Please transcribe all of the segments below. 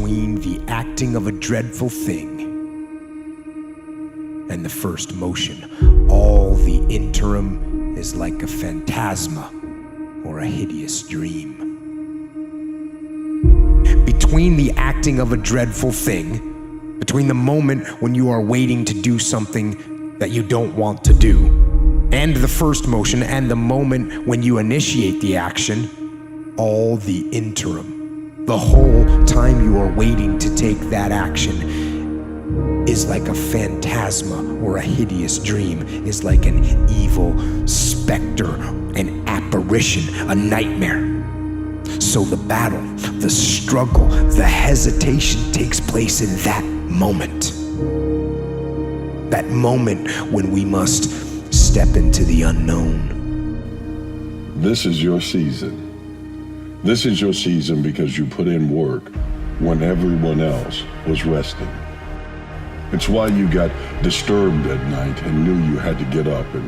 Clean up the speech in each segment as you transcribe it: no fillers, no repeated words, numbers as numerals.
between the acting of a dreadful thing and the first motion. All the interim is like a phantasma or a hideous dream. Between the acting of a dreadful thing, between the moment when you are waiting to do something that you don't want to do, and the first motion, and the moment when you initiate the action, all the interim, the whole time you are waiting to take that action, is like a phantasma or a hideous dream, is like an evil specter, an apparition, a nightmare. So the battle, the struggle, the hesitation takes place in that moment. That moment when we must step into the unknown. This is your season. This is your season because you put in work when everyone else was resting. It's why you got disturbed at night and knew you had to get up and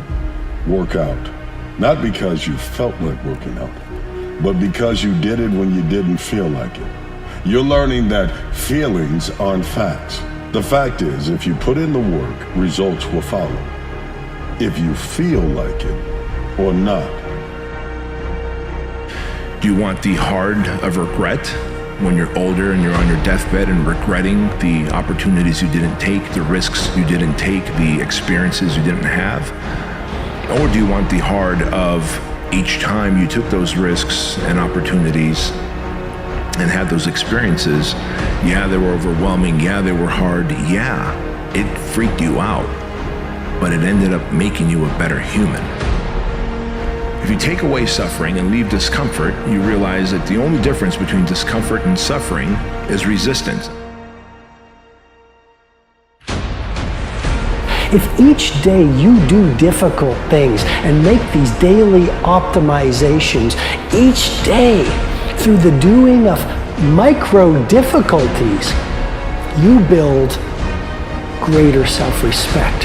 work out. Not because you felt like working out, but because you did it when you didn't feel like it. You're learning that feelings aren't facts. The fact is, if you put in the work, results will follow. If you feel like it or not. Do you want the hard of regret when you're older and you're on your deathbed and regretting the opportunities you didn't take, the risks you didn't take, the experiences you didn't have? Or do you want the hard of each time you took those risks and opportunities and had those experiences? Yeah, they were overwhelming. Yeah, they were hard. Yeah, it freaked you out, but it ended up making you a better human. If you take away suffering and leave discomfort, you realize that the only difference between discomfort and suffering is resistance. If each day you do difficult things and make these daily optimizations, each day through the doing of micro difficulties, you build greater self-respect.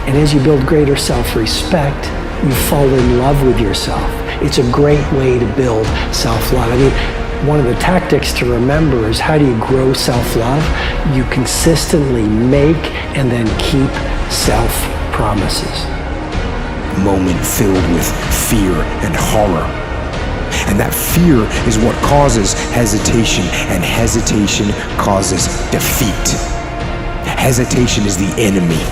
And as you build greater self-respect, you fall in love with yourself. It's a great way to build self-love. I mean, one of the tactics to remember is, how do you grow self-love? You consistently make and then keep self-promises. A moment filled with fear and horror. And that fear is what causes hesitation, and hesitation causes defeat. Hesitation is the enemy.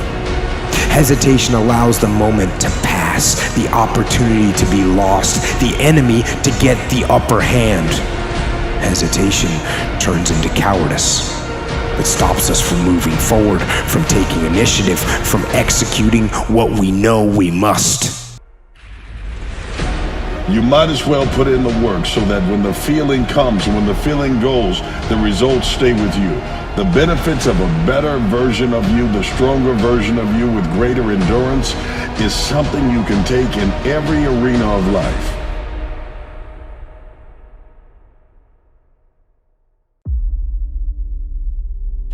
Hesitation allows the moment to pass, the opportunity to be lost, the enemy to get the upper hand. Hesitation turns into cowardice. It stops us from moving forward, from taking initiative, from executing what we know we must. You might as well put in the work so that when the feeling comes, when the feeling goes, the results stay with you. The benefits of a better version of you, the stronger version of you with greater endurance, is something you can take in every arena of life.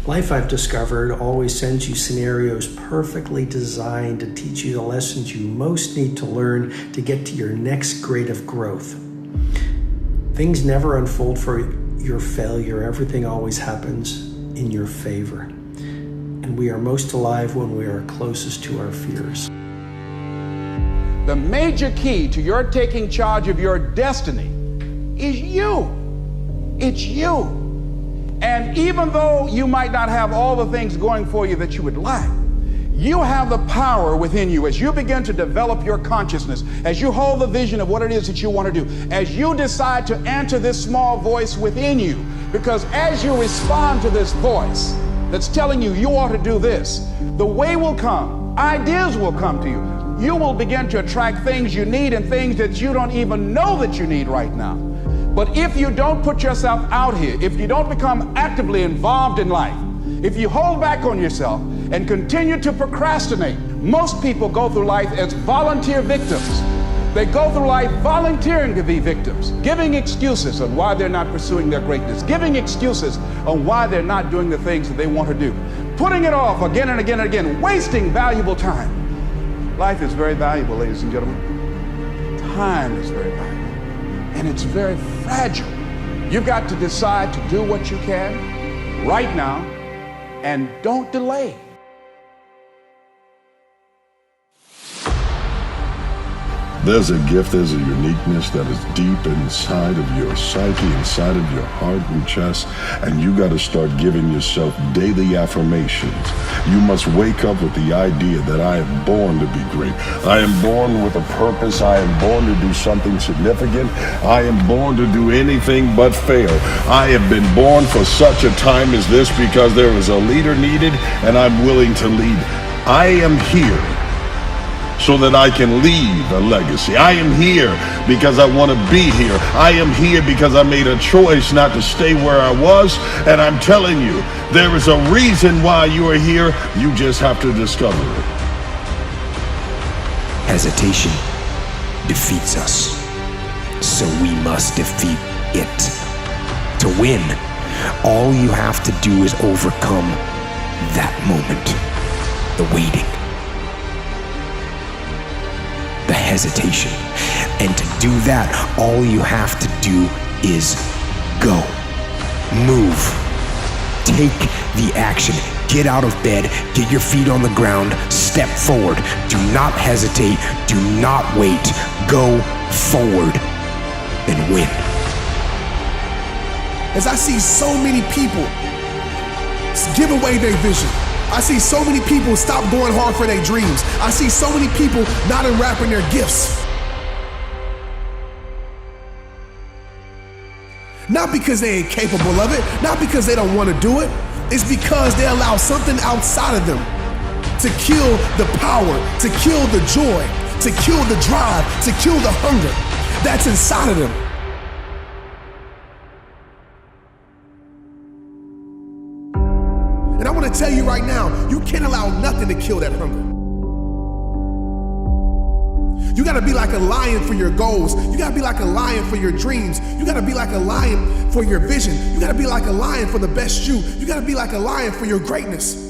Life, I've discovered, always sends you scenarios perfectly designed to teach you the lessons you most need to learn to get to your next grade of growth. Things never unfold for your failure. Everything always happens in your favor. And we are most alive when we are closest to our fears. The major key to your taking charge of your destiny is you. It's you. And even though you might not have all the things going for you that you would like, you have the power within you as you begin to develop your consciousness, as you hold the vision of what it is that you want to do, as you decide to answer this small voice within you. Because as you respond to this voice that's telling you you ought to do this, the way will come, ideas will come to you. You will begin to attract things you need and things that you don't even know that you need right now. But if you don't put yourself out here, if you don't become actively involved in life, if you hold back on yourself and continue to procrastinate, most people go through life as volunteer victims. They go through life volunteering to be victims, giving excuses on why they're not pursuing their greatness, giving excuses on why they're not doing the things that they want to do, putting it off again and again and again, wasting valuable time. Life is very valuable, ladies and gentlemen. Time is very valuable. And it's very fragile. You've got to decide to do what you can right now, and don't delay. There's a gift, there's a uniqueness that is deep inside of your psyche, inside of your heart and chest, and you got to start giving yourself daily affirmations. You must wake up with the idea that I am born to be great. I am born with a purpose. I am born to do something significant. I am born to do anything but fail. I have been born for such a time as this because there is a leader needed, and I'm willing to lead. I am here so that I can leave a legacy. I am here because I want to be here. I am here because I made a choice not to stay where I was. And I'm telling you, there is a reason why you are here. You just have to discover it. Hesitation defeats us, so we must defeat it. To win, all you have to do is overcome that moment, the waiting, the hesitation. And to do that, all you have to do is go. Move. Take the action. Get out of bed. Get your feet on the ground. Step forward. Do not hesitate. Do not wait. Go forward and win. As I see so many people give away their vision, I see so many people stop going hard for their dreams. I see so many people not unwrapping their gifts. Not because they ain't capable of it, not because they don't want to do it. It's because they allow something outside of them to kill the power, to kill the joy, to kill the drive, to kill the hunger that's inside of them. And I want to tell you right now, you can't allow nothing to kill that hunger. You got to be like a lion for your goals. You got to be like a lion for your dreams. You got to be like a lion for your vision. You got to be like a lion for the best you. You got to be like a lion for your greatness.